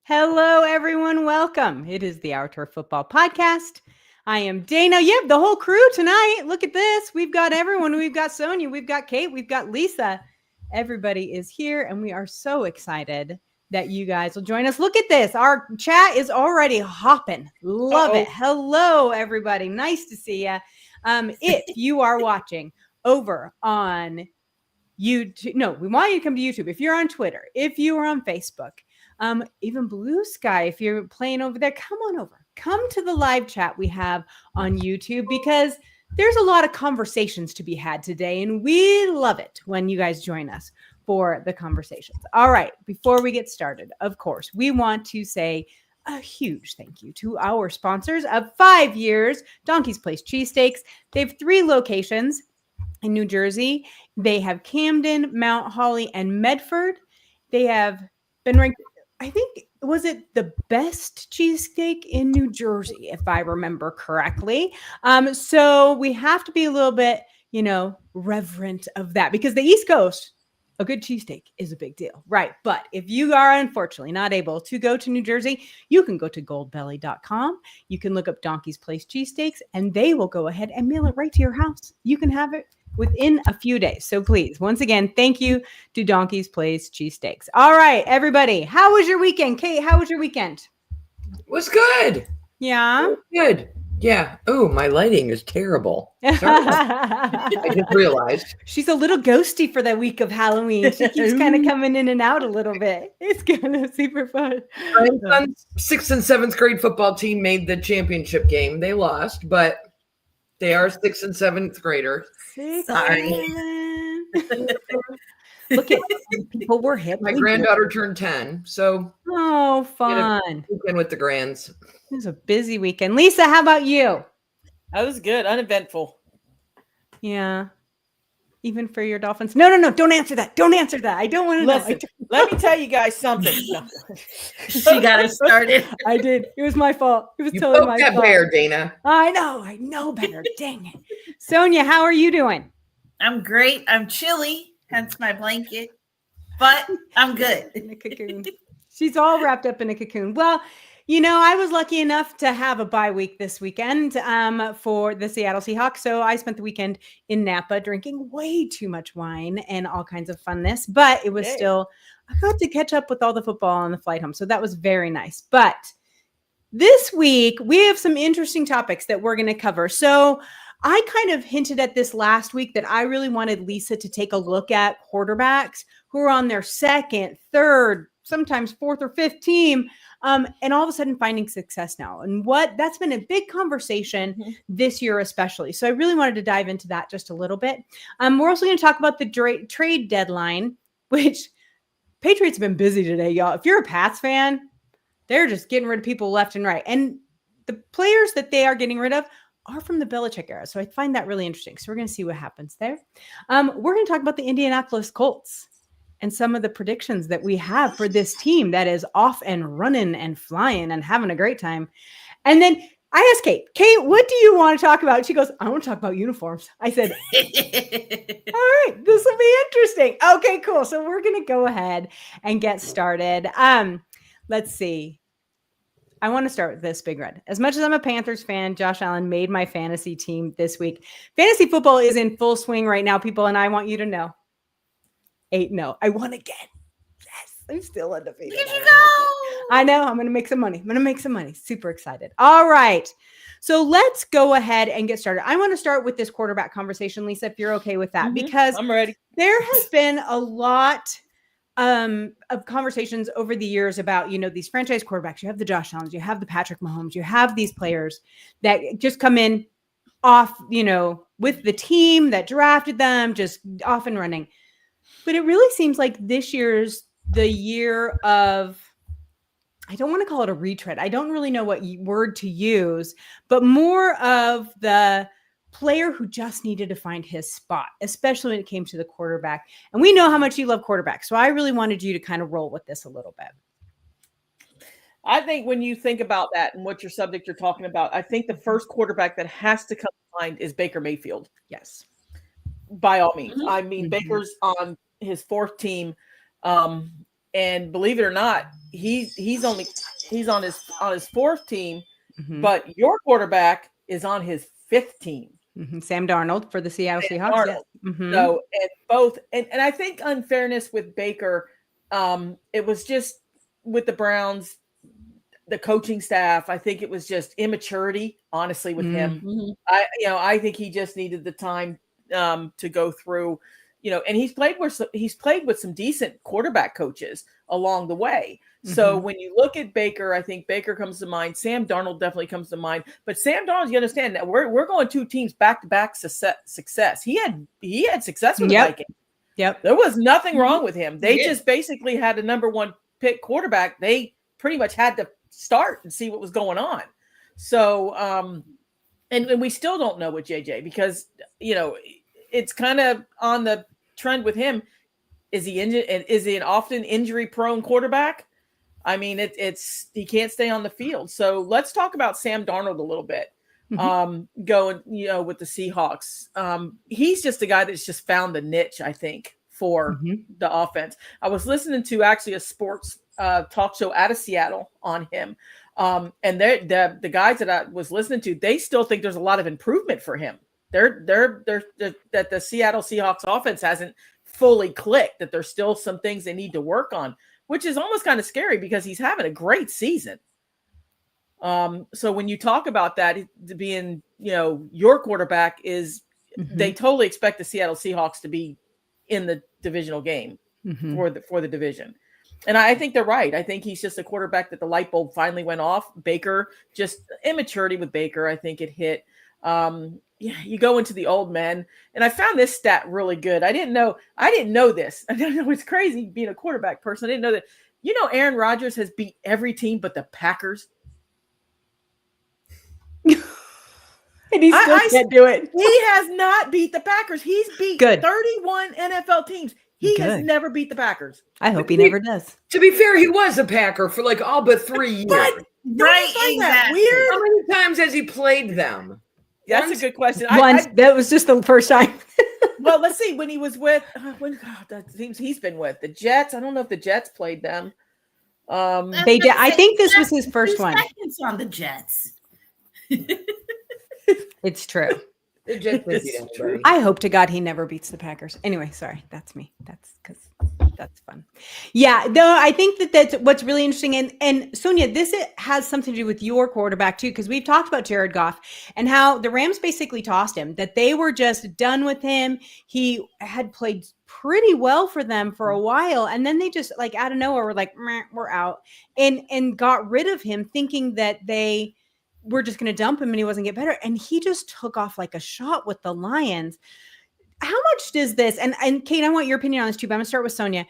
Hello, everyone. Welcome. It is the OTFB Football Podcast. I am Dana. Yep, the whole crew tonight. Look at this. We've got everyone. We've got Sonia. We've got Kate. We've got Lisa. Everybody is here, and we are so excited that you guys will join us. Look at this. Our chat is already hopping. Love it. Hello, everybody. Nice to see you. If you are watching over on YouTube, no, we want you to come to YouTube. If you're on Twitter, if you are on Facebook, even Blue Sky, if you're playing over there, come on over. Come to the live chat we have on YouTube because there's a lot of conversations to be had today, and we love it when you guys join us for the conversations. All right, before we get started, of course, we want to say a huge thank you to our sponsors of 5 years, Donkey's Place Cheesesteaks. They have 3 locations in New Jersey. They have Camden, Mount Holly, and Medford. They have been ranked, I think, was it the best cheesesteak in New Jersey, if I remember correctly. So we have to be a little bit, reverent of that because the East Coast, a good cheesesteak is a big deal, right? But if you are unfortunately not able to go to New Jersey, you can go to goldbelly.com. You can look up Donkey's Place Cheesesteaks, and they will go ahead and mail it right to your house. You can have it within a few days. So please, once again, thank you to Donkey's Place Cheesesteaks. All right, everybody. How was your weekend? Kate, how was your weekend? It was good. Yeah? It was good. Yeah. Oh, my lighting is terrible. I just realized. She's a little ghosty for the week of Halloween. She keeps kind of coming in and out a little bit. It's kind of super fun. My son's 6th and 7th grade football team made the championship game. They lost, but they are 6th and 7th graders. Sorry. Look at people were hip. My granddaughter turned 10, so fun. Weekend with the grands. It was a busy weekend. Lisa, how about you? That was good, uneventful. Yeah. Even for your Dolphins? No, don't answer that. Don't answer that. I don't want to know. Let me tell you guys something. She got us started. I did. It was my fault. It was You totally my that fault. bear, Dana. I know better. Dang it. Sonia, how are you doing? I'm great. I'm chilly, hence my blanket, but I'm good. In a cocoon. She's all wrapped up in a cocoon. Well, I was lucky enough to have a bye week this weekend for the Seattle Seahawks. So I spent the weekend in Napa drinking way too much wine and all kinds of funness, but it was still, I got to catch up with all the football on the flight home. So that was very nice. But this week we have some interesting topics that we're going to cover. So I kind of hinted at this last week that I really wanted Lisa to take a look at quarterbacks who are on their second, third, sometimes fourth or fifth team, and all of a sudden finding success now. And that's been a big conversation this year, especially. So I really wanted to dive into that just a little bit. We're also going to talk about the trade deadline, which Patriots have been busy today, y'all. If you're a Pats fan, they're just getting rid of people left and right. And the players that they are getting rid of are from the Belichick era. So I find that really interesting. So we're going to see what happens there. We're going to talk about the Indianapolis Colts and some of the predictions that we have for this team that is off and running and flying and having a great time. And then I asked Kate, what do you want to talk about? She goes, I want to talk about uniforms. I said, all right, this will be interesting. Okay, cool. So we're going to go ahead and get started. Let's see. I want to start with this, Big Red. As much as I'm a Panthers fan, Josh Allen made my fantasy team this week. Fantasy football is in full swing right now, people, and I want you to know. 8-0. I won again. Yes, I'm still undefeated. Did you go? I know. I'm going to make some money. Super excited. All right. So let's go ahead and get started. I want to start with this quarterback conversation, Lisa, if you're okay with that, because I'm ready. There has been a lot of conversations over the years about, these franchise quarterbacks. You have the Josh Allens, you have the Patrick Mahomes, you have these players that just come in off, with the team that drafted them, just off and running. But it really seems like this year's the year of, I don't want to call it a retread. I don't really know what word to use, but more of the player who just needed to find his spot, especially when it came to the quarterback. And we know how much you love quarterbacks. So I really wanted you to kind of roll with this a little bit. I think when you think about that and what your subject you're talking about, I think the first quarterback that has to come to mind is Baker Mayfield. Yes. By all means. I mean, Baker's on his fourth team. And believe it or not, he's on his fourth team, but your quarterback is on his fifth team. Sam Darnold for the Seattle Seahawks. Yes. So and both, and I think unfairness with Baker, it was just with the Browns, the coaching staff. I think it was just immaturity, honestly, with him. I think he just needed the time to go through, and he's played with some decent quarterback coaches along the way. So when you look at Baker, I think Baker comes to mind. Sam Darnold definitely comes to mind. But Sam Darnold, you understand that we're going two teams back-to-back success. He had success with the Vikings. Yep. There was nothing wrong with him. They just basically had a number one pick quarterback. They pretty much had to start and see what was going on. So, and we still don't know with JJ because, it's kind of on the trend with him. Is he injured? Is he an often injury-prone quarterback? I mean, he can't stay on the field. So let's talk about Sam Darnold a little bit. Going, with the Seahawks. He's just a guy that's just found the niche, I think, for the offense. I was listening to actually a sports talk show out of Seattle on him. And the guys that I was listening to, they still think there's a lot of improvement for him. That the Seattle Seahawks offense hasn't fully clicked, that there's still some things they need to work on, which is almost kind of scary because he's having a great season. So when you talk about that being, your quarterback is, they totally expect the Seattle Seahawks to be in the divisional game for the division. And I think they're right. I think he's just a quarterback that the light bulb finally went off. Baker, just immaturity with Baker. I think it hit. You go into the old men, and I found this stat really good. I didn't know this. I didn't know it's crazy being a quarterback person. I didn't know that. Aaron Rodgers has beat every team but the Packers. And he still can't do it. He has not beat the Packers. He's beat 31 NFL teams. He has never beat the Packers. I hope he never does. To be fair, he was a Packer for like all but 3 years. Right, exactly. Weird. How many times has he played them? That's a good question. Once. That was just the first time. Well, let's see. When he was with the teams he's been with, the Jets. I don't know if the Jets played them. They did. I think this was his first one. Seconds on the Jets. It's true. The Jets didn't beat anybody. I hope to God he never beats the Packers. Anyway, sorry. That's me. That's because that's fun. Yeah, though I think that's what's really interesting. And Sonia, this has something to do with your quarterback too, because we've talked about Jared Goff and how the Rams basically tossed him, that they were just done with him. He had played pretty well for them for a while. And then they just like out of nowhere were like, we're out and got rid of him thinking that we're just going to dump him and he wasn't get better. And he just took off like a shot with the Lions. How much does this, and Kate, I want your opinion on this too, but I'm going to start with Sonia.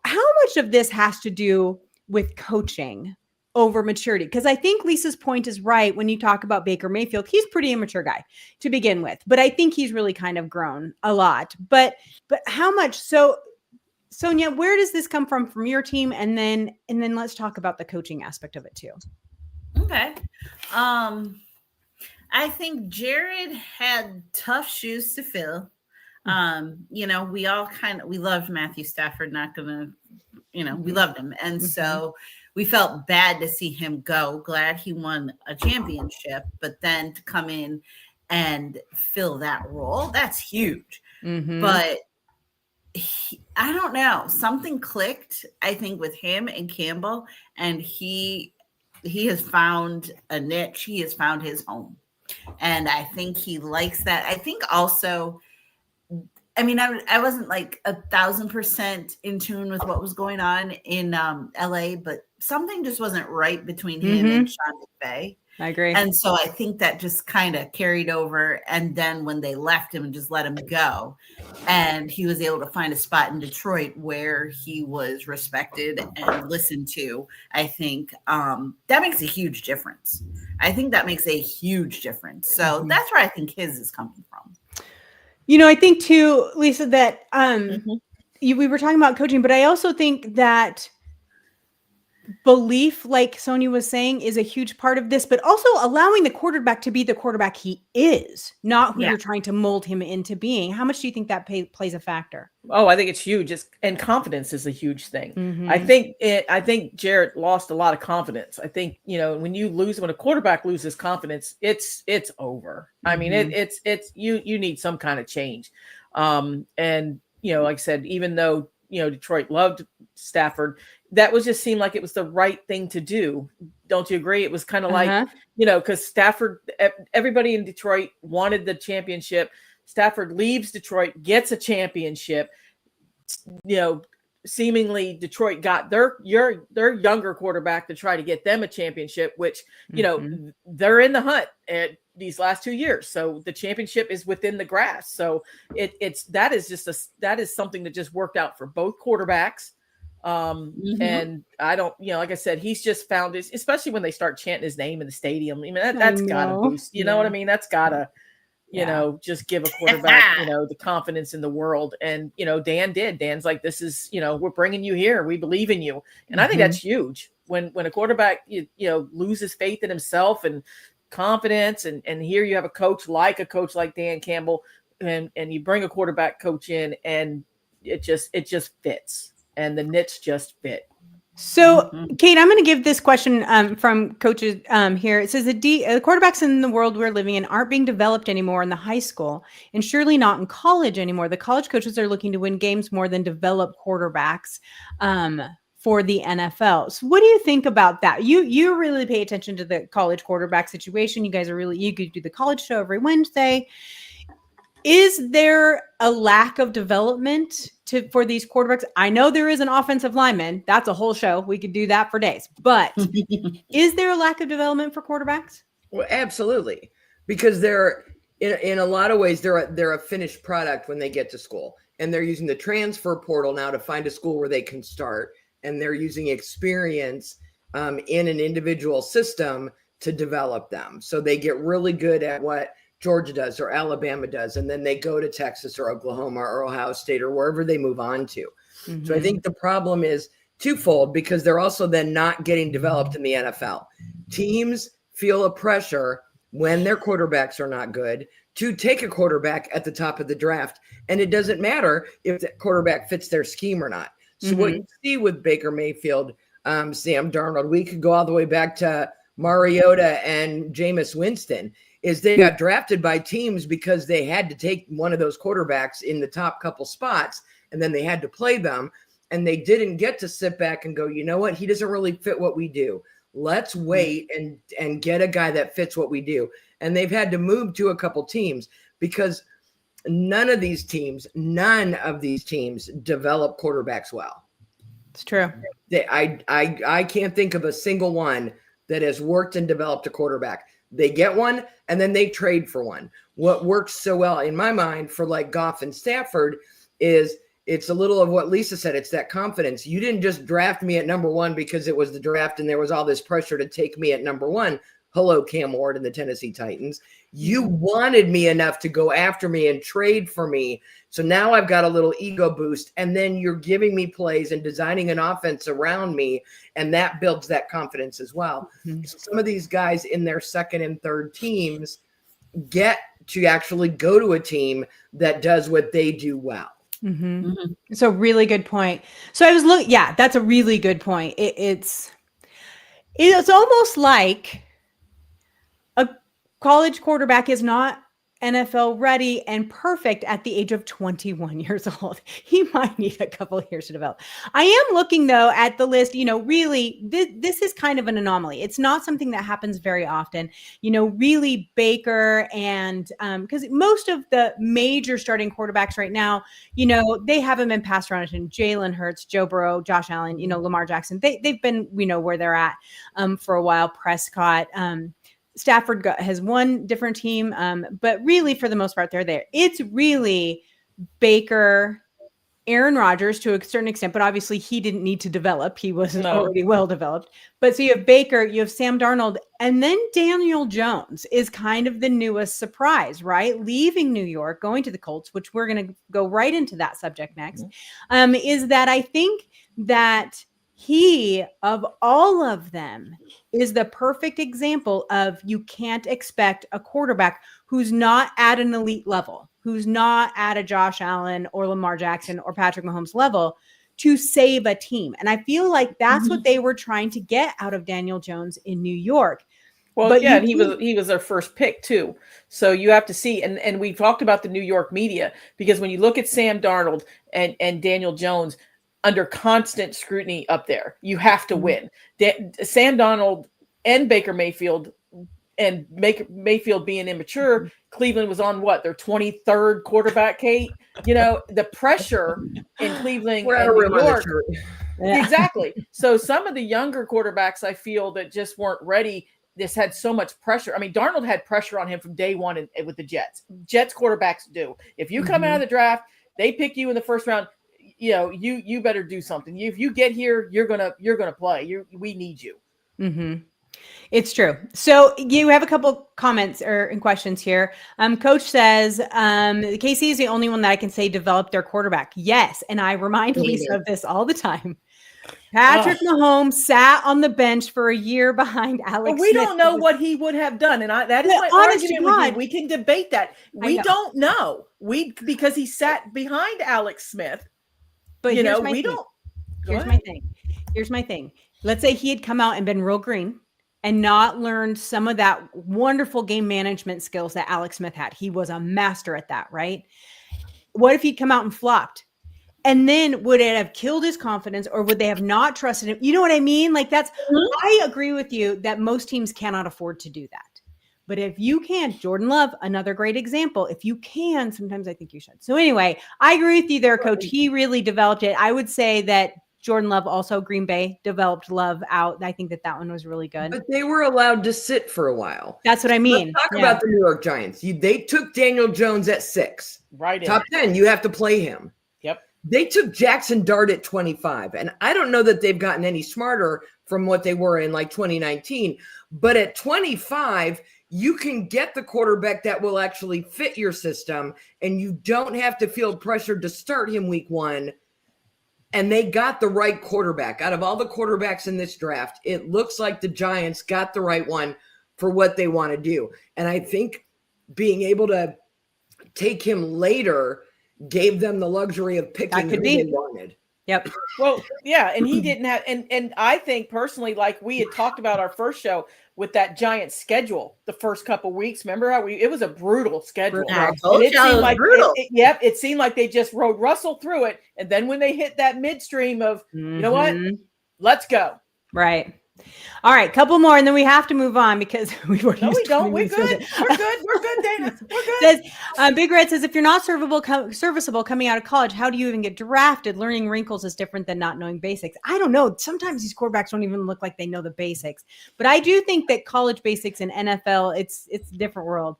How much of this has to do with coaching over maturity? Because I think Lisa's point is right when you talk about Baker Mayfield. He's a pretty immature guy to begin with, but I think he's really kind of grown a lot. But how much? So Sonia, where does this come from your team? And then let's talk about the coaching aspect of it too. Okay. I think Jared had tough shoes to fill. We all we loved Matthew Stafford, we loved him. And so we felt bad to see him go. Glad he won a championship, but then to come in and fill that role, that's huge. But I don't know, something clicked, I think, with him and Campbell, and he has found a niche. He has found his home. And I think he likes that. I think also, I wasn't like 1,000% in tune with what was going on in LA, but something just wasn't right between him and Sean McVay. I agree. And so I think that just kind of carried over. And then when they left him and just let him go, and he was able to find a spot in Detroit where he was respected and listened to, I think that makes a huge difference. I think that makes a huge difference. So that's where I think his is coming from. I think too, Lisa, that we were talking about coaching, but I also think that belief, like Sonia was saying, is a huge part of this, but also allowing the quarterback to be the quarterback he is, not who Yeah. you're trying to mold him into being. How much do you think that plays a factor? Oh, I think it's huge. And confidence is a huge thing. Mhm. I think Jarrett lost a lot of confidence. I think, when a quarterback loses confidence, it's over. I mean, it's you need some kind of change. And like I said, even though, Detroit loved Stafford, that just seemed like it was the right thing to do. Don't you agree? It was kind of like, because Stafford, everybody in Detroit wanted the championship. Stafford leaves Detroit, gets a championship. Seemingly Detroit got their younger quarterback to try to get them a championship, which, they're in the hunt at these last 2 years. So the championship is within the grasp. So that is something that just worked out for both quarterbacks. And I don't, like I said, he's just found this, especially when they start chanting his name in the stadium. I mean, that's gotta boost, you know what I mean? That's gotta, just give a quarterback, the confidence in the world. And, Dan's like, this is, we're bringing you here. We believe in you. And I think that's huge when a quarterback, loses faith in himself and confidence. And here you have a coach like Dan Campbell, and you bring a quarterback coach in, and it just fits. And the knits just fit. So, Kate, I'm going to give this question from coaches here. It says the quarterbacks in the world we're living in aren't being developed anymore in the high school, and surely not in college anymore. The college coaches are looking to win games more than develop quarterbacks for the NFL. So what do you think about that? You really pay attention to the college quarterback situation. You guys you could do the college show every Wednesday. Is there a lack of development for these quarterbacks? I know there is an offensive lineman. That's a whole show. We could do that for days. But is there a lack of development for quarterbacks? Well, absolutely. Because they're in a lot of ways, they're a finished product when they get to school. And they're using the transfer portal now to find a school where they can start. And they're using experience in an individual system to develop them. So they get really good at what Georgia does or Alabama does, and then they go to Texas or Oklahoma or Ohio State or wherever they move on to. So I think the problem is twofold, because they're also then not getting developed in the NFL. Teams feel a pressure when their quarterbacks are not good to take a quarterback at the top of the draft, and it doesn't matter if the quarterback fits their scheme or not. So what you see with Baker Mayfield, Sam Darnold, we could go all the way back to Mariota and Jameis Winston, is they got drafted by teams because they had to take one of those quarterbacks in the top couple spots, and then they had to play them, and they didn't get to sit back and go, you know what, he doesn't really fit what we do. Let's wait and get a guy that fits what we do. And they've had to move to a couple teams because none of these teams develop quarterbacks well. It's true. I can't think of a single one that has worked and developed a quarterback. They get one and then they trade for one. What works so well in my mind for like Goff and Stafford is it's a little of what Lisa said. It's that confidence. You didn't just draft me at number one because it was the draft and there was all this pressure to take me at number one. Hello, Cam Ward and the Tennessee Titans. You wanted me enough to go after me and trade for me. So now I've got a little ego boost, and then you're giving me plays and designing an offense around me, and that builds that confidence as well. So some of these guys in their second and third teams get to actually go to a team that does what they do well. It's a really good point. So I was looking, that's a really good point. It's almost like a college quarterback is not NFL ready and perfect at the age of 21 years old. He might need a couple of years to develop. I am looking though at the list, really this is kind of an anomaly. It's not something that happens very often, really Baker and because most of the major starting quarterbacks right now, they haven't been passed around. And Jalen Hurts, Joe Burrow, Josh Allen, Lamar Jackson, they've been, where they're at for a while. Prescott, Stafford has one different team, but really for the most part, they're there. It's really Baker, Aaron Rodgers to a certain extent, but obviously he didn't need to develop. He wasn't already well developed. But so you have Baker, you have Sam Darnold, and then Daniel Jones is kind of the newest surprise, right? Leaving New York, going to the Colts, which we're going to go right into that subject next, is that I think that he, of all of them, is the perfect example of you can't expect a quarterback who's not at an elite level, who's not at a Josh Allen or Lamar Jackson or Patrick Mahomes level to save a team. And I feel like that's what they were trying to get out of Daniel Jones in New York. Well, But yeah, you and he was their first pick too. So you have to see, and we talked about the New York media, because when you look at Sam Darnold and Daniel Jones under constant scrutiny up there, you have to win. Sam Darnold and Baker Mayfield, and Mayfield being immature, Cleveland was on what, their 23rd quarterback, Kate? You know, the pressure in Cleveland and New York. Exactly. So some of the younger quarterbacks, I feel, that just weren't ready, this had so much pressure. I mean, Darnold had pressure on him from day one with the Jets. Jets quarterbacks do. If you come out of the draft, they pick you in the first round, you know, you better do something. If you get here, you're gonna play. We need you. Mm-hmm. It's true. So you have a couple comments and questions here. Coach says, KC is the only one that I can say developed their quarterback. Yes. And I remind Lisa of this all the time. Patrick Mahomes sat on the bench for a year behind Alex But we Smith. don't know what he would have done. And that is my argument with you. We can debate that. We don't know. Because he sat behind Alex Smith. But you know, we don't. Here's my thing. Let's say he had come out and been real green and not learned some of that wonderful game management skills that Alex Smith had. He was a master at that, right? What if he'd come out and flopped? And then would it have killed his confidence, or would they have not trusted him? You know what I mean? Like I agree with you that most teams cannot afford to do that. But if you can, Jordan Love, another great example. If you can, sometimes I think you should. So anyway, I agree with you there, Coach. He really developed it. I would say that Jordan Love, also Green Bay, developed Love out. I think that one was really good. But they were allowed to sit for a while. That's what I mean. Let's talk about the New York Giants. They took Daniel Jones at 6. Right. Top 10. You have to play him. Yep. They took Jackson Dart at 25. And I don't know that they've gotten any smarter from what they were in like 2019. But at 25, you can get the quarterback that will actually fit your system. And you don't have to feel pressured to start him week 1. And they got the right quarterback. Out of all the quarterbacks in this draft, it looks like the Giants got the right one for what they want to do. And I think being able to take him later gave them the luxury of picking who they wanted. Yep. Well, yeah, and he didn't have, and I think personally, like we had talked about our first show with that Giant schedule, the first couple weeks. Remember how it was a brutal schedule. It seemed like brutal. It seemed like they just rode Russell through it, and then when they hit that midstream of, you know what, let's go. Right. All right, couple more, and then we have to move on because we were. No, we don't. We're good. We're good, Dana. We're good. Says, Big Red says, if you're not serviceable coming out of college, how do you even get drafted? Learning wrinkles is different than not knowing basics. I don't know. Sometimes these quarterbacks don't even look like they know the basics. But I do think that college basics and NFL, it's a different world.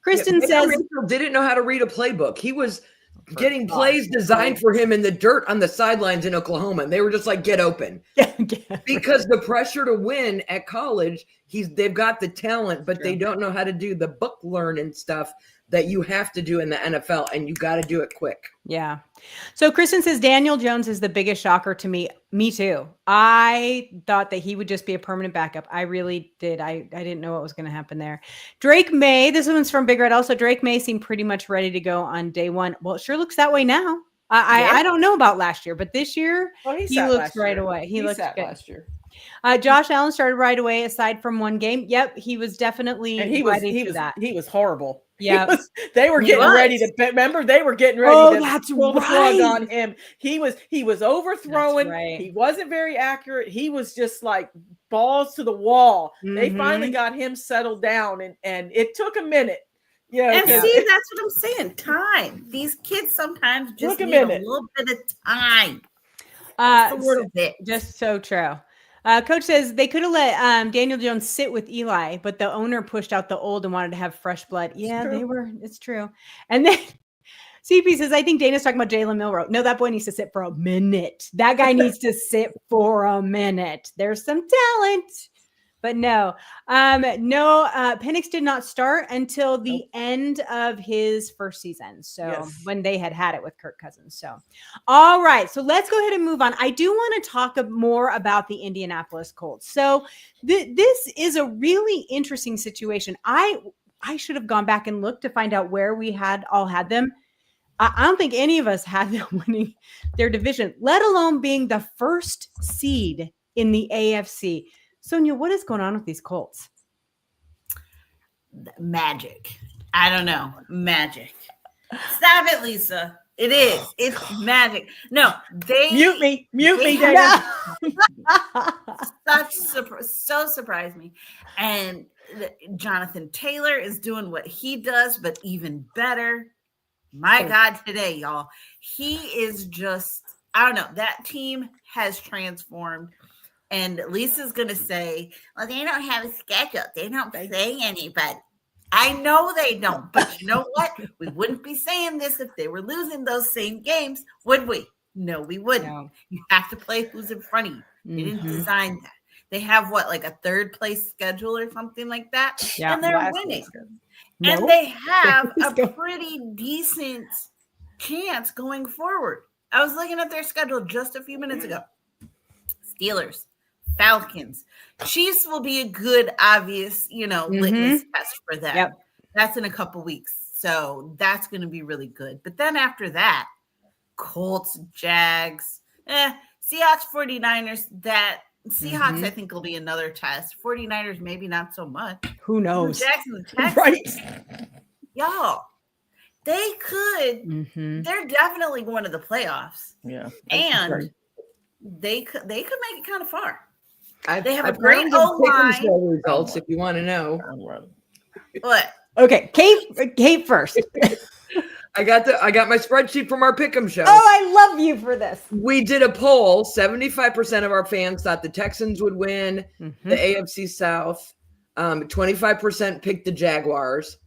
Kristen says, didn't know how to read a playbook. He was getting plays designed for him in the dirt on the sidelines in Oklahoma. And they were just like, get open. Because the pressure to win at college, they've got the talent, but they don't know how to do the book learning stuff that you have to do in the NFL, and you got to do it quick. Yeah. So Kristen says Daniel Jones is the biggest shocker to me. Me too. I thought that he would just be a permanent backup. I really did. I didn't know what was going to happen there. Drake May, this one's from Big Red. Also, Drake May seemed pretty much ready to go on day one. Well, it sure looks that way now. I don't know about last year, but this year he looks right away. He looks good. Last year. Josh Allen started right away. Aside from one game, yep, he was definitely ready for that. He was horrible. Yeah, they were getting ready to. Remember, they were getting ready to pull the plug on him. He was overthrowing. Right. He wasn't very accurate. He was just like balls to the wall. Mm-hmm. They finally got him settled down, and it took a minute. Yeah, and see, that's what I'm saying. Time. These kids sometimes just need a little bit of time. A little bit. Just so true. Coach says they could have let Daniel Jones sit with Eli, but the owner pushed out the old and wanted to have fresh blood. Yeah, it's true. And then CP says, I think Dana's talking about Jalen Milroe. No, that boy needs to sit for a minute. That guy needs to sit for a minute. There's some talent, But no, Penix did not start until the end of his first season. So when they had it with Kirk Cousins. So, all right. So let's go ahead and move on. I do want to talk more about the Indianapolis Colts. So this is a really interesting situation. I should have gone back and looked to find out where we had them. I don't think any of us had them winning their division, let alone being the first seed in the AFC. Sonia, what is going on with these Colts? Magic. I don't know. Magic. Stop it, Lisa. It is. It's magic. No, they mute me, Dana. So surprised me. And Jonathan Taylor is doing what he does, but even better. My God, today, y'all. He is just, I don't know. That team has transformed. And Lisa's going to say, well, they don't have a schedule. They don't play anybody. I know they don't. But you know what? We wouldn't be saying this if they were losing those same games, would we? No, we wouldn't. No. You have to play who's in front of you. They didn't design that. They have like a third place schedule or something like that. Yeah, and they're winning. And they have a pretty decent chance going forward. I was looking at their schedule just a few minutes ago. Steelers, Falcons, Chiefs will be a good, obvious, litmus test for them. Yep. That's in a couple weeks. So that's going to be really good. But then after that, Colts, Jags, Seahawks, 49ers, Seahawks, I think, will be another test. 49ers, maybe not so much. Who knows? Jackson, Texas. Right. Y'all, they could. They're definitely going to the playoffs. Yeah. And they could make it kind of far. They have a great O-line. Results, if you want to know. What? Okay, Kate first. I got my spreadsheet from our Pick'em show. Oh, I love you for this. We did a poll. 75% of our fans thought the Texans would win the AFC South. 25% picked the Jaguars.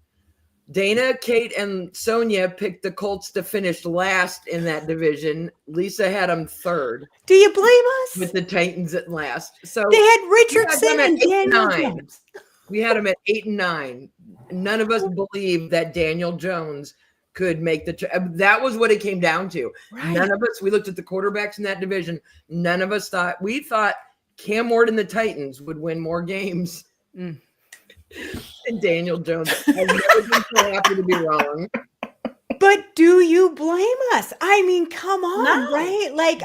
Dana, Kate, and Sonia picked the Colts to finish last in that division. Lisa had them third. Do you blame us? With the Titans at last. So they had Richardson and Daniel Jones. We had them at 8 and 9. None of us believed that Daniel Jones could make that was what it came down to. Right. None of us, we looked at the quarterbacks in that division. None of us thought Cam Ward and the Titans would win more games than Daniel Jones. I've never been so happy to be wrong. But do you blame us? I mean, come on, right? Like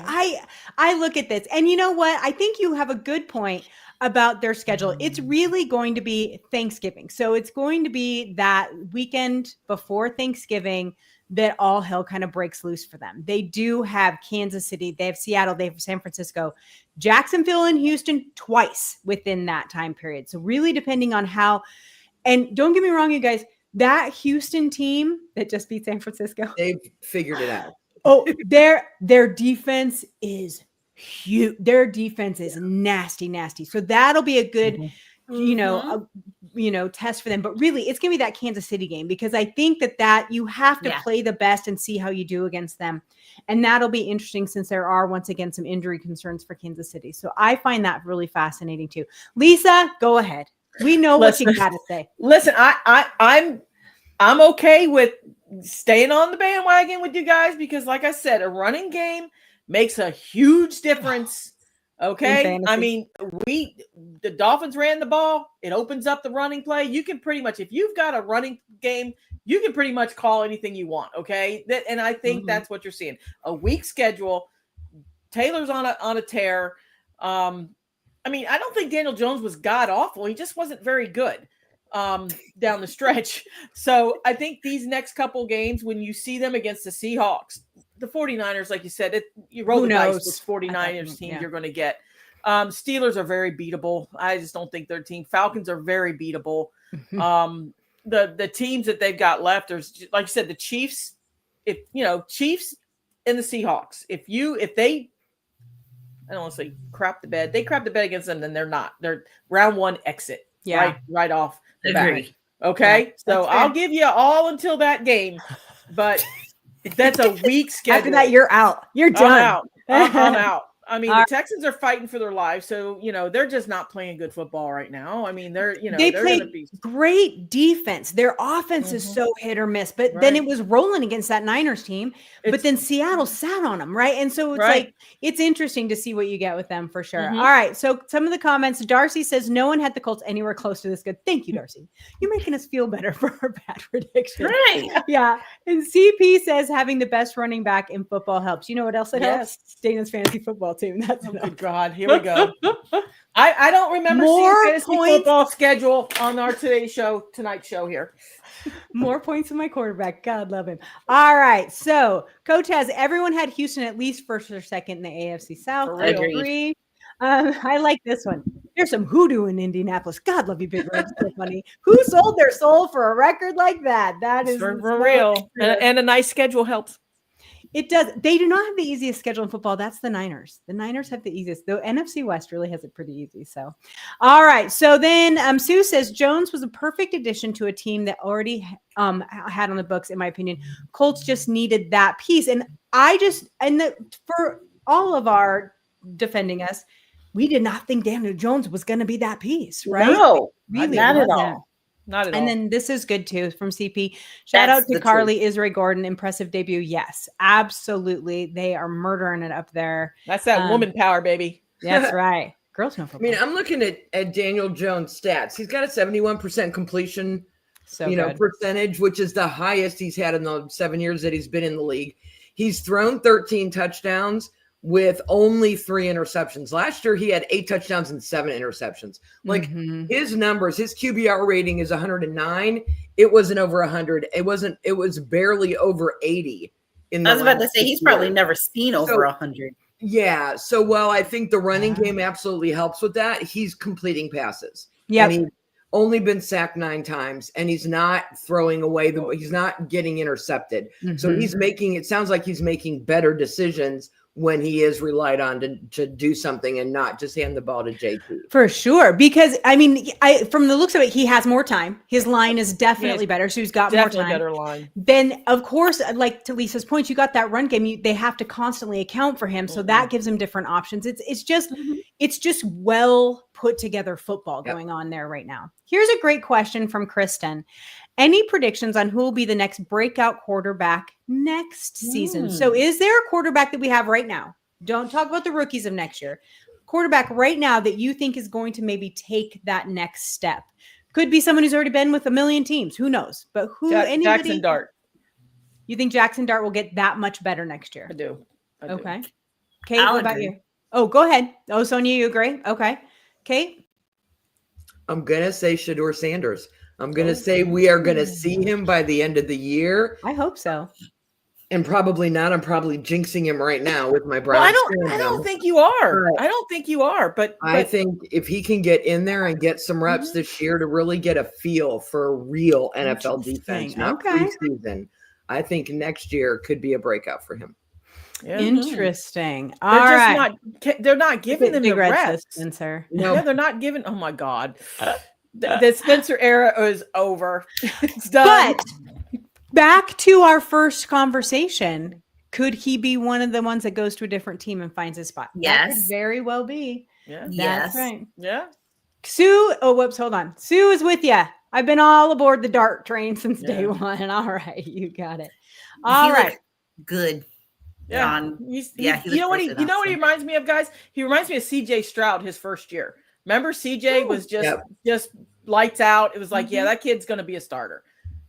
I look at this and you know what? I think you have a good point about their schedule. It's really going to be Thanksgiving. So it's going to be that weekend before Thanksgiving that all hell kind of breaks loose for them. They do have Kansas City, they have Seattle, they have San Francisco, Jacksonville, and Houston twice within that time period. So really depending on how, and don't get me wrong, you guys, that Houston team that just beat San Francisco, they've figured it out. Oh, their defense is huge. Their defense is nasty. So that'll be a good, test for them. But really, it's gonna be that Kansas City game because I think that you have to play the best and see how you do against them, and that'll be interesting since there are once again some injury concerns for Kansas City. So I find that really fascinating too. Lisa, go ahead. We know what you got to say. Listen, I'm okay with staying on the bandwagon with you guys because, like I said, a running game makes a huge difference. Okay. I mean, the Dolphins ran the ball. It opens up the running play. You can pretty much, if you've got a running game, you can pretty much call anything you want. Okay. And I think that's what you're seeing. A weak schedule. Taylor's on a tear. I mean, I don't think Daniel Jones was god awful. He just wasn't very good down the stretch. So I think these next couple games, when you see them against the Seahawks, the 49ers, like you said, you roll the dice with 49ers team you're going to get. Steelers are very beatable. I just don't think their team. Falcons are very beatable. The teams that they've got left are, like you said, the Chiefs. Chiefs and the Seahawks. If they, I don't want to say crap the bed. They crap the bed against them, then they're not. They're round one exit. Yeah, right off the bat. Okay, so I'll give you all until that game, but. That's a weak schedule. After that, you're out. You're done. I'm out. I mean, the Texans are fighting for their lives, so they're just not playing good football right now. I mean, they play gonna be great defense. Their offense is so hit or miss, but then it was rolling against that Niners team. But then Seattle sat on them, right? And so it's like it's interesting to see what you get with them for sure. All right, so some of the comments. Darcy says no one had the Colts anywhere close to this good. Thank you, Darcy. You're making us feel better for our bad prediction. Right? Yeah. And CP says having the best running back in football helps. You know what else it helps? Dana's fantasy football team. That's good God. Here we go. I don't remember seeing fantasy football schedule on our tonight show here. More points than my quarterback. God love him. All right. So Coach has everyone had Houston at least first or second in the AFC South. I agree. I like this one. There's some hoodoo in Indianapolis. God love you, Big Red. So funny. Who sold their soul for a record like that? That is for real. And a nice schedule helps. It does. They do not have the easiest schedule in football. That's the Niners. The Niners have the easiest. The NFC West really has it pretty easy. So, all right. So then Sue says Jones was a perfect addition to a team that already had on the books, in my opinion. Colts just needed that piece. And for all of our defending us, we did not think Daniel Jones was going to be that piece, right? No, really not at all. Not at all. And then this is good too from CP. Shout out to Carly Israel Gordon. Impressive debut. Yes, absolutely. They are murdering it up there. That's that woman power, baby. That's right. Girls know football. I mean, I'm looking at Daniel Jones' stats. He's got a 71% completion percentage, which is the highest he's had in the 7 years that he's been in the league. He's thrown 13 touchdowns with only 3 interceptions. Last year, he had 8 touchdowns and 7 interceptions. Like his numbers, his QBR rating is 109. It wasn't over 100. It was barely over 80. I was about to say, he's probably never seen over 100. Yeah. So while I think the running game absolutely helps with that, he's completing passes. Yeah. And he's only been sacked 9 times, and he's not throwing away he's not getting intercepted. So it sounds like he's making better decisions when he is relied on to do something and not just hand the ball to JT. For sure. Because, I mean, from the looks of it, he has more time. His line is definitely better. So he's got more time. Better line. Then, of course, like to Lisa's point, you got that run game. They have to constantly account for him. So that gives him different options. It's just well put together football going on there right now. Here's a great question from Kristen. Any predictions on who will be the next breakout quarterback next season? So is there a quarterback that we have right now? Don't talk about the rookies of next year. Quarterback right now that you think is going to maybe take that next step. Could be someone who's already been with a million teams. Who knows? But Jackson Dart. You think Jackson Dart will get that much better next year? I do. Okay. Kate, what about you? Oh, go ahead. Oh, Sonia, you agree? Okay. Kate? I'm going to say Shedeur Sanders. I'm going to say we are going to see him by the end of the year. I hope so. And probably not. I'm probably jinxing him right now with my Browns. I don't think you are. I don't think you are. But I think if he can get in there and get some reps this year to really get a feel for a real NFL defense, not preseason, I think next year could be a breakout for him. Yeah. Interesting. They're not giving them the reps. Spencer. No. Yeah, they're not giving. Oh my God. The Spencer era is over. It's done. But back to our first conversation, could he be one of the ones that goes to a different team and finds his spot? Yes. That could very well be. Yeah. That's right. Yeah. Sue, hold on. Sue is with you. I've been all aboard the Dart train since day one. All right, you got it. All right. Good. Yeah. You know what he reminds me of, guys? He reminds me of CJ Stroud his first year. Remember, CJ was just lights out. It was like, that kid's going to be a starter,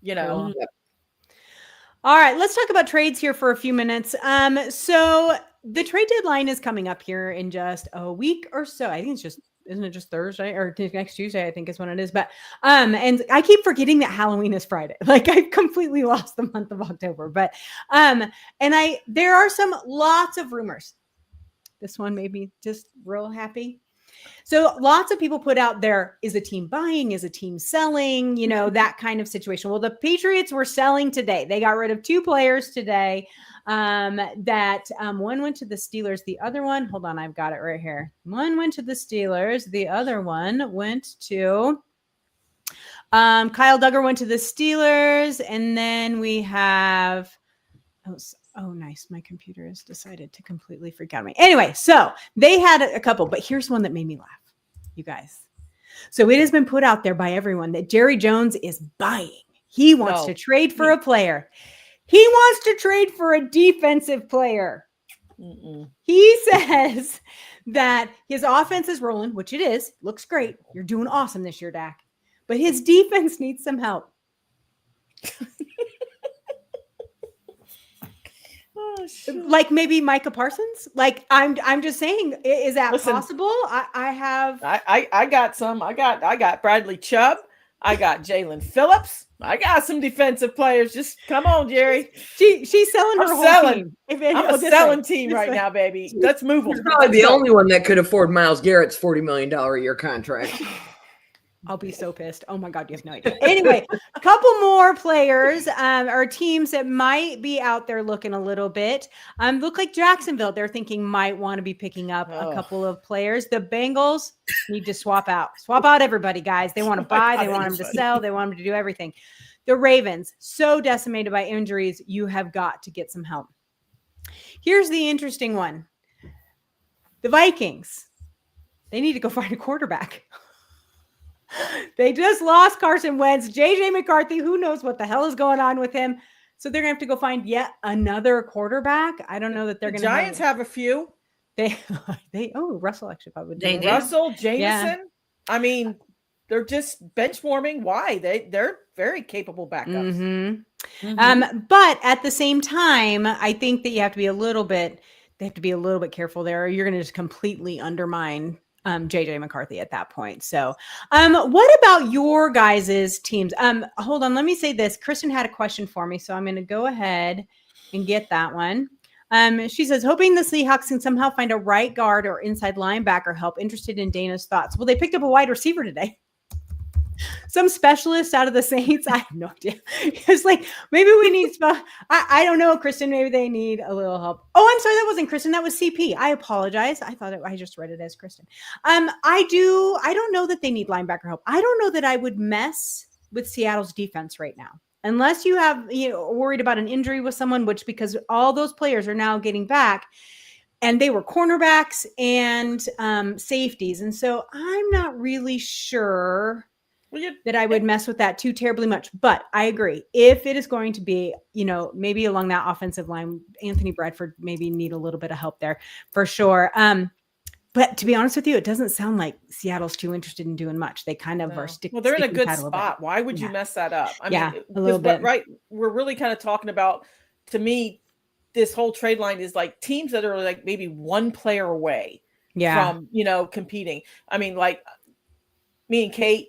All right, let's talk about trades here for a few minutes. So the trade deadline is coming up here in just a week or so. I think isn't it just Thursday or next Tuesday? I think is when it is. But and I keep forgetting that Halloween is Friday. Like I've completely lost the month of October. But there are lots of rumors. This one made me just real happy. So lots of people put out there, is a team buying, is a team selling, that kind of situation. Well, the Patriots were selling today. They got rid of 2 players today one went to the Steelers. The other one, hold on, I've got it right here. One went to the Steelers. The other one went to Kyle Duggar went to the Steelers. And then we have Oh, nice. My computer has decided to completely freak out on me. Anyway, so they had a couple, but here's one that made me laugh, you guys. So it has been put out there by everyone that Jerry Jones is buying. He wants to trade for a player. He wants to trade for a defensive player. He says that his offense is rolling, which it is. Looks great. You're doing awesome this year, Dak. But his defense needs some help. Like maybe Micah Parsons? Like I'm just saying, is that possible? I got some. I got Bradley Chubb. I got Jalen Phillips. I got some defensive players. Just come on, Jerry. She's selling her whole team. I'm a selling team right now, baby. Let's move on. He's probably the only one that could afford Myles Garrett's $40 million a year contract. I'll be so pissed. Oh my God, you have no idea. Anyway, a couple more players or teams that might be out there looking a little bit. Look like Jacksonville, they're thinking might want to be picking up a couple of players. The Bengals need to swap out everybody, guys. They want to buy, they want them to sell, they want them to do everything. The Ravens, so decimated by injuries, you have got to get some help. Here's the interesting one. The Vikings, they need to go find a quarterback. They just lost Carson Wentz. JJ McCarthy, who knows what the hell is going on with him? So they're going to have to go find yet another quarterback. I don't know that they're going to. Giants have a few. Russell actually probably did. Russell, Jameson. Yeah. I mean, they're just bench warming. Why? They're very capable backups. But at the same time, I think that you have to be a little bit. They have to be a little bit careful there. Or you're going to just completely undermine JJ McCarthy at that point. So what about your guys' teams? Hold on. Let me say this. Kristen had a question for me, so I'm going to go ahead and get that one. She says, hoping the Seahawks can somehow find a right guard or inside linebacker help. Interested in Dana's thoughts. Well, they picked up a wide receiver today. Some specialist out of the Saints. I have no idea. It's like, maybe we need, I don't know, Kristen, maybe they need a little help. Oh, I'm sorry. That wasn't Kristen. That was CP. I apologize. I just read it as Kristen. I don't know that they need linebacker help. I don't know that I would mess with Seattle's defense right now. Unless you have, worried about an injury with someone, which because all those players are now getting back and they were cornerbacks and safeties. And so I'm not really sure that I would mess with that too terribly much. But I agree. If it is going to be, maybe along that offensive line, Anthony Bradford maybe need a little bit of help there for sure. But to be honest with you, it doesn't sound like Seattle's too interested in doing much. They kind of are sticking. Well, they're in a good spot. Why would you mess that up? I mean, a little bit. Right. We're really kind of talking about, to me, this whole trade line is like teams that are like maybe one player away from, competing. I mean, like me and Kate,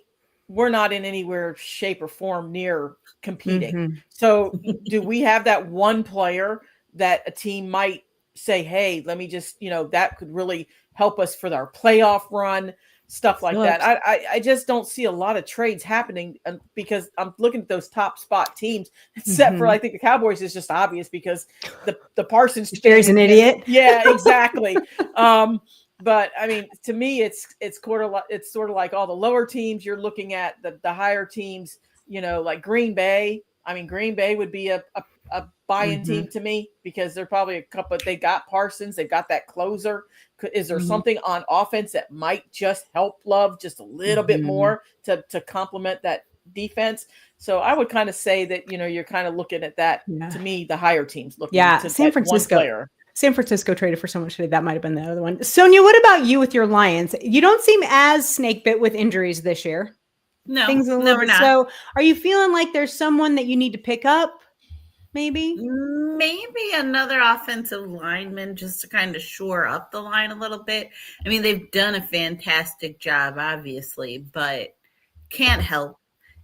we're not in anywhere, shape, or form near competing. So do we have that one player that a team might say, hey, let me just, that could really help us for our playoff run, stuff like that. I just don't see a lot of trades happening because I'm looking at those top spot teams, except for I think the Cowboys is just obvious because the Parsons. Jerry's an idiot. Yeah, exactly. But I mean, to me, it's sort of like all the lower teams. You're looking at the higher teams, like Green Bay. I mean, Green Bay would be a buy-in team to me because they're probably a couple. They got Parsons. They've got that closer. Is there something on offense that might just help Love just a little bit more to complement that defense? So I would kind of say that you're kind of looking at that. To me, the higher teams looking to San Francisco. One player. San Francisco traded for someone today. That might have been the other one. Sonia, what about you with your Lions? You don't seem as snake bit with injuries this year. No, we're not. So are you feeling like there's someone that you need to pick up? Maybe another offensive lineman just to kind of shore up the line a little bit. I mean, they've done a fantastic job, obviously, but can't help.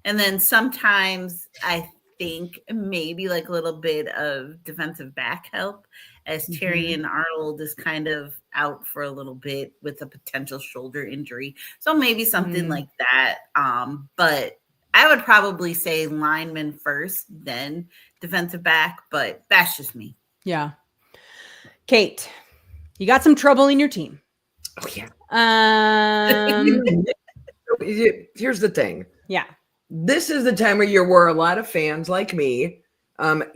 And then sometimes I think maybe like a little bit of defensive back help as Terry and Arnold is kind of out for a little bit with a potential shoulder injury. So maybe something like that. But I would probably say lineman first, then defensive back, but that's just me. Yeah. Kate, you got some trouble in your team. Oh, yeah. Here's the thing. Yeah. This is the time of year where a lot of fans like me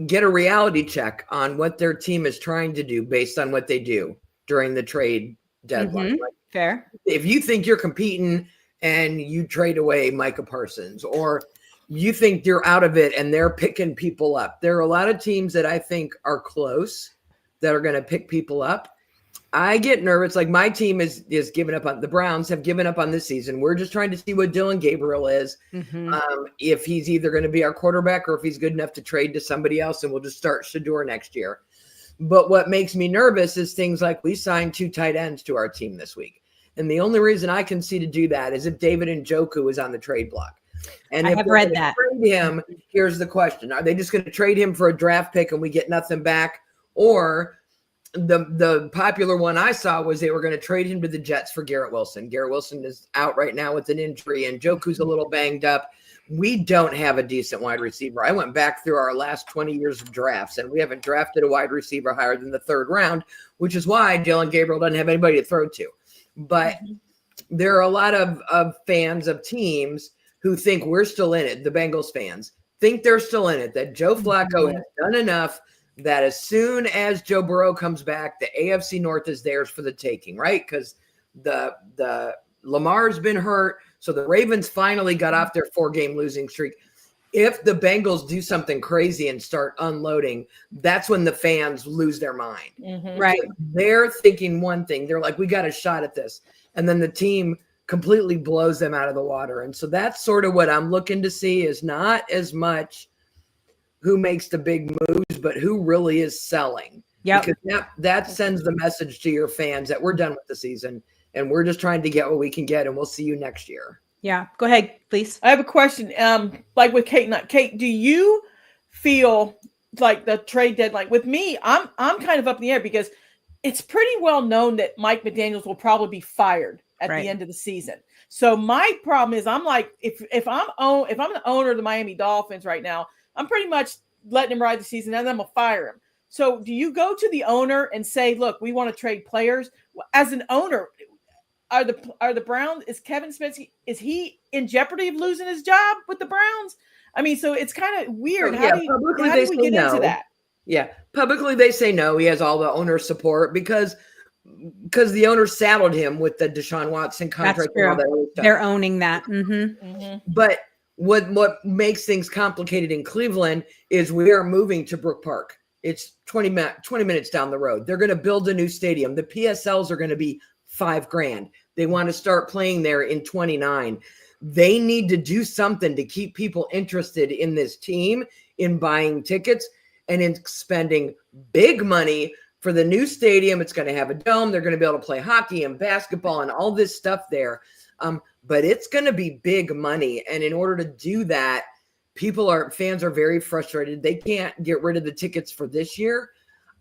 get a reality check on what their team is trying to do based on what they do during the trade deadline. Mhm. Like, Fair. if you think you're competing and you trade away Micah Parsons, or you think you're out of it and they're picking people up, there are a lot of teams that I think are close that are going to pick people up. I get nervous. Like, my team is giving up on, the Browns have given up on this season. We're just trying to see what Dylan Gabriel is. Mhm. If he's either going to be our quarterback or if he's good enough to trade to somebody else, and we'll just start Shador next year. But what makes me nervous is things like we signed 2 tight ends to our team this week. And the only reason I can see to do that is if David Njoku is on the trade block. And I if have they're read gonna that. trade him, here's the question. Are they just going to trade him for a draft pick and we get nothing back? Or the popular one I saw was they were going to trade him to the Jets for Garrett Wilson. Garrett Wilson is out right now with an injury, and Njoku's a little banged up. We don't have a decent wide receiver. I went back through our last 20 years of drafts, and we haven't drafted a wide receiver higher than the 3rd round, which is why Dylan Gabriel doesn't have anybody to throw to. But there are a lot of fans of teams who think we're still in it. The Bengals fans think they're still in it, that Joe Flacco has done enough, that as soon as Joe Burrow comes back, the AFC North is theirs for the taking, right? Because the Lamar's been hurt, so the Ravens finally got off their 4-game losing streak. If the Bengals do something crazy and start unloading, that's when the fans lose their mind. Mm-hmm. Right. So they're thinking one thing. They're like, we got a shot at this. And then the team completely blows them out of the water. And so that's sort of what I'm looking to see, is not as much who makes the big moves, but who really is selling. Yep. Because that sends the message to your fans that we're done with the season and we're just trying to get what we can get, and we'll see you next year. Yeah. Go ahead, please. I have a question. Like with Kate, Kate, do you feel like the trade deadline with me? I'm kind of up in the air because it's pretty well known that Mike McDaniels will probably be fired at the end of the season. So my problem is, I'm like, if I'm the owner of the Miami Dolphins right now, I'm pretty much letting him ride the season, and then I'm gonna fire him. So do you go to the owner and say, look, we want to trade players? As an owner, are the Browns, is Kevin Smith, is he in jeopardy of losing his job with the Browns? I mean, so it's kind of weird. How do we get into that? Yeah, publicly they say no. He has all the owner's support because the owner saddled him with the Deshaun Watson contract. That's true. And all that other stuff. They're owning that. Mm-hmm. Mm-hmm. But what makes things complicated in Cleveland is we are moving to Brook Park. It's 20 minutes down the road. They're going to build a new stadium. The PSLs are going to be $5,000. They want to start playing there in 29. They need to do something to keep people interested in this team, in buying tickets, and in spending big money for the new stadium. It's going to have a dome. They're going to be able to play hockey and basketball and all this stuff there. But it's going to be big money. And in order to do that, fans are very frustrated. They can't get rid of the tickets for this year.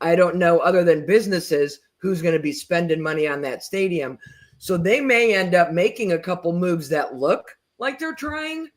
I don't know, other than businesses, who's going to be spending money on that stadium. So they may end up making a couple moves that look like they're trying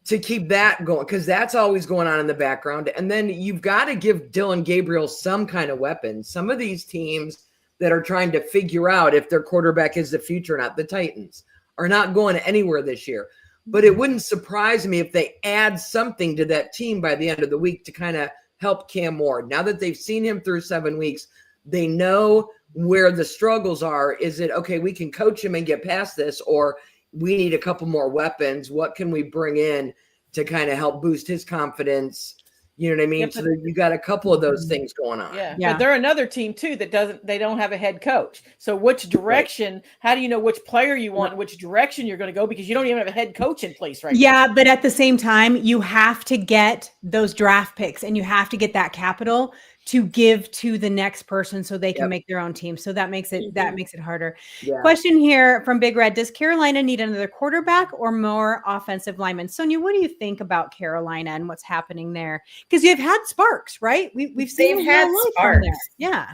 to keep that going, because that's always going on in the background. And then you've got to give Dylan Gabriel some kind of weapon. Some of these teams that are trying to figure out if their quarterback is the future or not, the Titans, are not going anywhere this year. But it wouldn't surprise me if they add something to that team by the end of the week to kind of help Cam Ward. Now that they've seen him through 7 weeks, they know where the struggles are. Is it, okay, we can coach him and get past this, or we need a couple more weapons? What can we bring in to kind of help boost his confidence? You know what I mean? Yep. So you got a couple of those things going on. Yeah. But they're another team too that don't have a head coach. So which direction, how do you know which player you want, which direction you're going to go? Because you don't even have a head coach in place right now. Yeah, but at the same time, you have to get those draft picks and you have to get that capital to give to the next person so they can make their own team. So that makes it harder. Yeah. Question here from Big Red: does Carolina need another quarterback or more offensive linemen? Sonia, what do you think about Carolina and what's happening there? Because you've had sparks, right? We've seen they've had sparks. Yeah,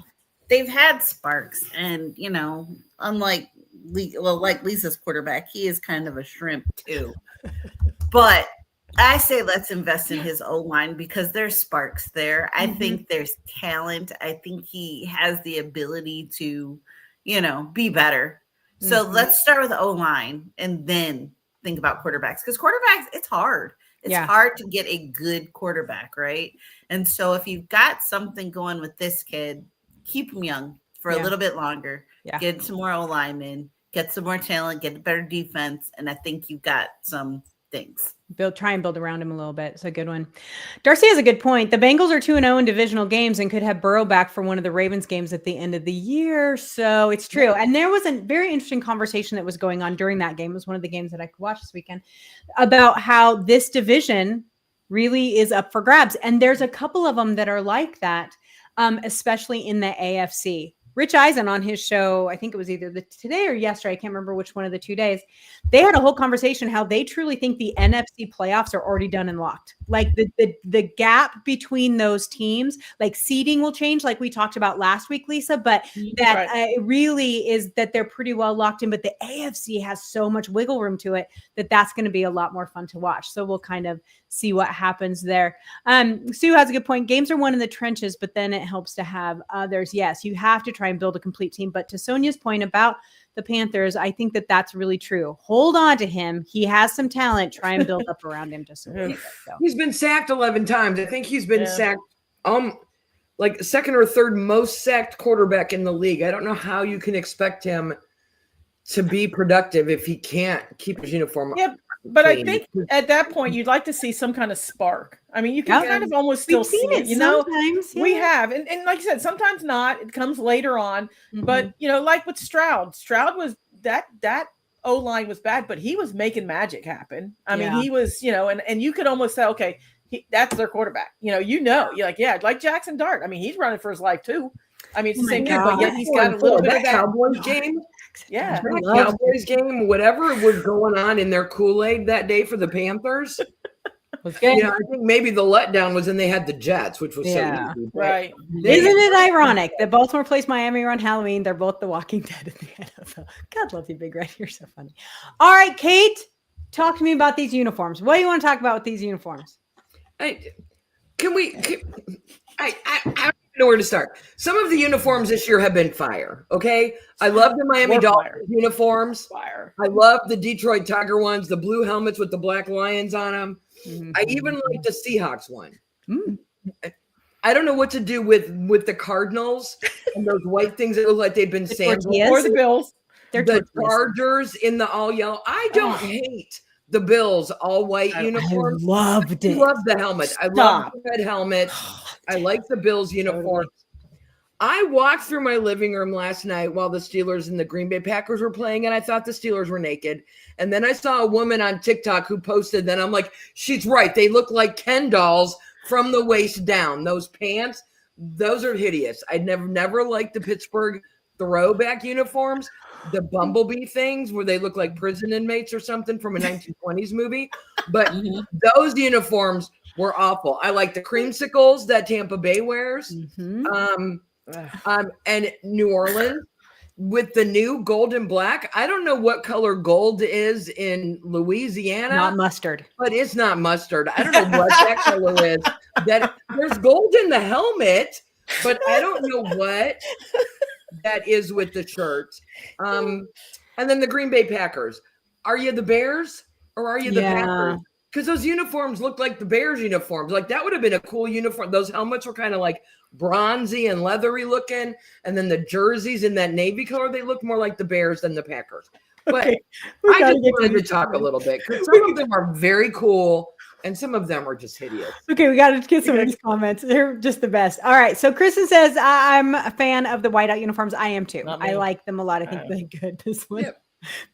they've had sparks, and unlike like Lisa's quarterback, he is kind of a shrimp too. But I say let's invest in his O-line because there's sparks there. I think there's talent. I think he has the ability to, be better. So let's start with O-line and then think about quarterbacks, because quarterbacks, it's hard. It's hard to get a good quarterback, right? And so if you've got something going with this kid, keep him young for a little bit longer. Yeah. Get some more O-linemen, get some more talent, get a better defense, and I think you've got some things. Try and build around him a little bit. It's a good one. Darcy has a good point. The Bengals are 2-0 in divisional games and could have Burrow back for one of the Ravens games at the end of the year. So it's true. And there was a very interesting conversation that was going on during that game. It was one of the games that I could watch this weekend about how this division really is up for grabs. And there's a couple of them that are like that, especially in the AFC. Rich Eisen on his show, I think it was either today or yesterday, I can't remember which one of the 2 days, they had a whole conversation how they truly think the NFC playoffs are already done and locked. Like the gap between those teams, like seeding will change like we talked about last week, Lisa, but that it really is that they're pretty well locked in, but the AFC has so much wiggle room to it that that's going to be a lot more fun to watch. So we'll kind of see what happens there. Sue has a good point. Games are won in the trenches, but then it helps to have others. Yes, you have to try and build a complete team. But to Sonia's point about the Panthers, I think that that's really true. Hold on to him. He has some talent. Try and build up around him to support it. So. He's been sacked 11 times. I think he's been sacked like second or third most sacked quarterback in the league. I don't know how you can expect him to be productive if he can't keep his uniform. Yeah, but clean. I think at that point you'd like to see some kind of spark. I mean, you can kind of almost still see it, you know. We have, and like I said, sometimes not. It comes later on, but you know, like with Stroud was that O-line was bad, but he was making magic happen. I mean, he was, you know, and you could almost say, okay, that's their quarterback. You're like, yeah, like Jackson Dart. I mean, he's running for his life too. I mean, it's the same kid, but yet he's got a little bit of that Cowboys game. Yeah, Cowboys game, whatever was going on in their Kool-Aid that day for the Panthers. Was good. I think maybe the letdown was when they had the Jets, which was so easy. Right. Isn't it ironic that Baltimore plays Miami around Halloween? They're both the Walking Dead in the NFL. God love you, Big Red. You're so funny. All right, Kate, talk to me about these uniforms. What do you want to talk about with these uniforms? I don't even know where to start. Some of the uniforms this year have been fire. Okay. I love the Miami Dolphins uniforms. Fire. I love the Detroit Tiger ones, the blue helmets with the black lions on them. I even like the Seahawks one. I don't know what to do with the Cardinals and those white things that look like they've been sanded. Or the Bills. The Chargers in the all yellow. I don't hate the Bills all white uniforms. I loved it. I love the helmet. I love the red helmet. I like the Bills uniforms. I walked through my living room last night while the Steelers and the Green Bay Packers were playing, and I thought the Steelers were naked. And then I saw a woman on TikTok who posted, then I'm like, she's right. They look like Ken dolls from the waist down. Those pants, those are hideous. I never liked the Pittsburgh throwback uniforms, the bumblebee things where they look like prison inmates or something from a 1920s movie. But those uniforms were awful. I like the creamsicles that Tampa Bay wears. And New Orleans with the new gold and black. I don't know what color gold is in Louisiana. Not mustard. But it's not mustard. I don't know what that color is. That there's gold in the helmet, but I don't know what that is with the shirt. And then the Green Bay Packers. Are you the Bears or are you the Packers? Because those uniforms look like the Bears uniforms. Like that would have been a cool uniform. Those helmets were kind of like bronzy and leathery looking. And then the jerseys in that navy color, they look more like the Bears than the Packers. But I just wanted to talk a little bit because some of them are very cool and some of them are just hideous. Okay, we got to get some of these comments. They're just the best. All right. So Kristen says, I'm a fan of the whiteout uniforms. I am too. I like them a lot. I think they're good. This one. Yep.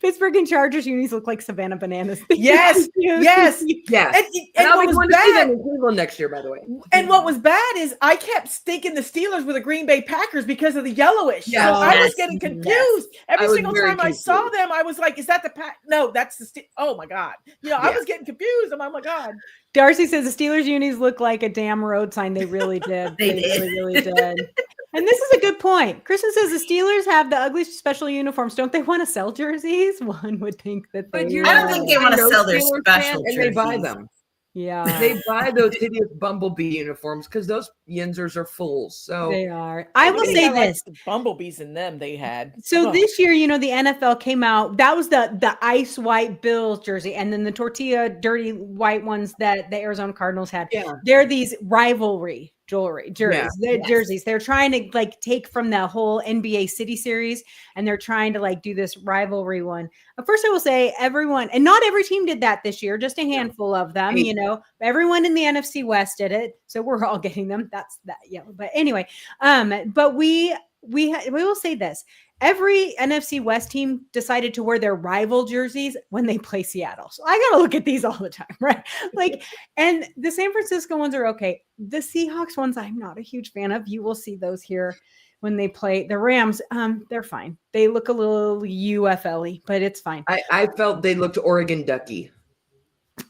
Pittsburgh and Chargers unis look like Savannah Bananas. Yes. And I'll be going to see them in Cleveland next year, by the way. And what was bad is I kept thinking the Steelers were the Green Bay Packers because of the yellowish. So I was getting confused. Every single time I saw them, I was like, is that the Pack? No, that's the oh my God. I was getting confused. Oh my God. Darcy says the Steelers unis look like a damn road sign. They really did. They really did. And this is a good point. Kristen says the Steelers have the ugly special uniforms. Don't they want to sell jerseys? One would think that they. I don't think they want to sell their special jerseys. And they buy them. Yeah. They buy those hideous bumblebee uniforms because those yinzers are fools. So They are. I will Nobody say got, like, this. the bumblebees in them they had. So Ugh. this year, the NFL came out. That was the ice white Bills jersey, and then the tortilla dirty white ones that the Arizona Cardinals had. Yeah. They're these rivalry jerseys. They're Yes. jerseys. They're trying to like take from the whole NBA City series, and they're trying to like do this rivalry one. But first, I will say everyone, and not every team did that this year. Just a handful of them. Hey. Everyone in the NFC West did it, so we're all getting them. That's that. Yeah. But anyway, but we will say this. Every NFC West team decided to wear their rival jerseys when they play Seattle. So I got to look at these all the time, right? Like, and the San Francisco ones are okay. The Seahawks ones, I'm not a huge fan of. You will see those here when they play the Rams. They're fine. They look a little UFL-y, but it's fine. I felt they looked Oregon Ducky.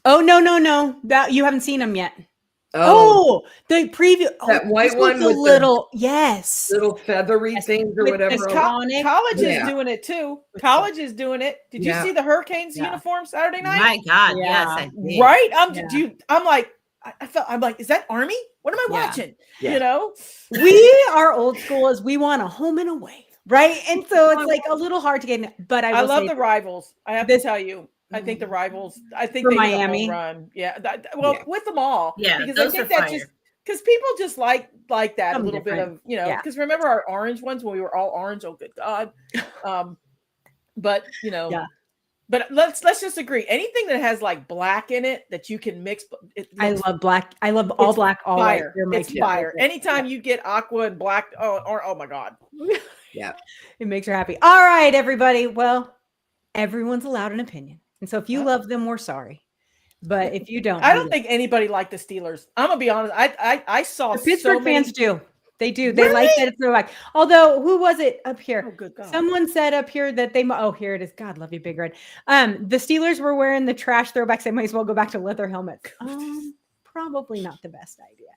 Oh, no. That you haven't seen them yet. Oh, The preview. that white this one looks a with the little, yes. little feathery Yes, things or with whatever. this College Yeah. is doing it too. College is doing it. Did you Yeah. see the Hurricanes Yeah. uniform Saturday night? My God, Yeah. yes, I did. Right? Yeah. I'm like, is that Army? What am I Yeah. watching? Yeah. You know? We are old school as we want a home and away, right? And so it's like a little hard to get in, but I will love say the rivals. I have this- to tell you. I think the rivals. I think For they need a Miami? home run. Yeah. Yeah. With them all. Yeah, Because those I think are that fire. just because people just like that Something a little bit different. of Yeah. because remember our orange ones when we were all orange. Oh, good God. But Yeah. But let's just agree. Anything that has like black in it that you can mix. I love black. I love all It's black, all white. fire. They're my It's two fire. favorites. Anytime you get aqua and black, oh my God. Yeah. It makes her happy. All right, everybody. Well, everyone's allowed an opinion. And so if you love them, we're sorry. But if you don't, I we don't love think anybody liked the Steelers. I'm gonna be honest. I saw The Pittsburgh so many. fans do. They do. They like that it's throwback. Although, who was it up here? Oh, good God. Someone said up here that they. Oh, here it is. God love you, Big Red. The Steelers were wearing the trash throwbacks. They might as well go back to leather helmets. Probably not the best idea.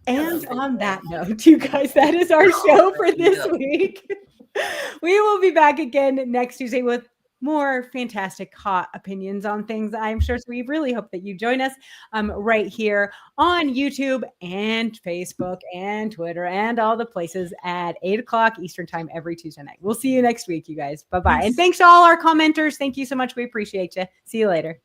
And on that note, you guys, that is our show for this week. We will be back again next Tuesday with more fantastic hot opinions on things, I'm sure. So we really hope that you join us right here on YouTube and Facebook and Twitter and all the places at 8:00 Eastern time every Tuesday night. We'll see you next week, you guys. Bye-bye. And thanks to all our commenters. Thank you so much. We appreciate you. See you later.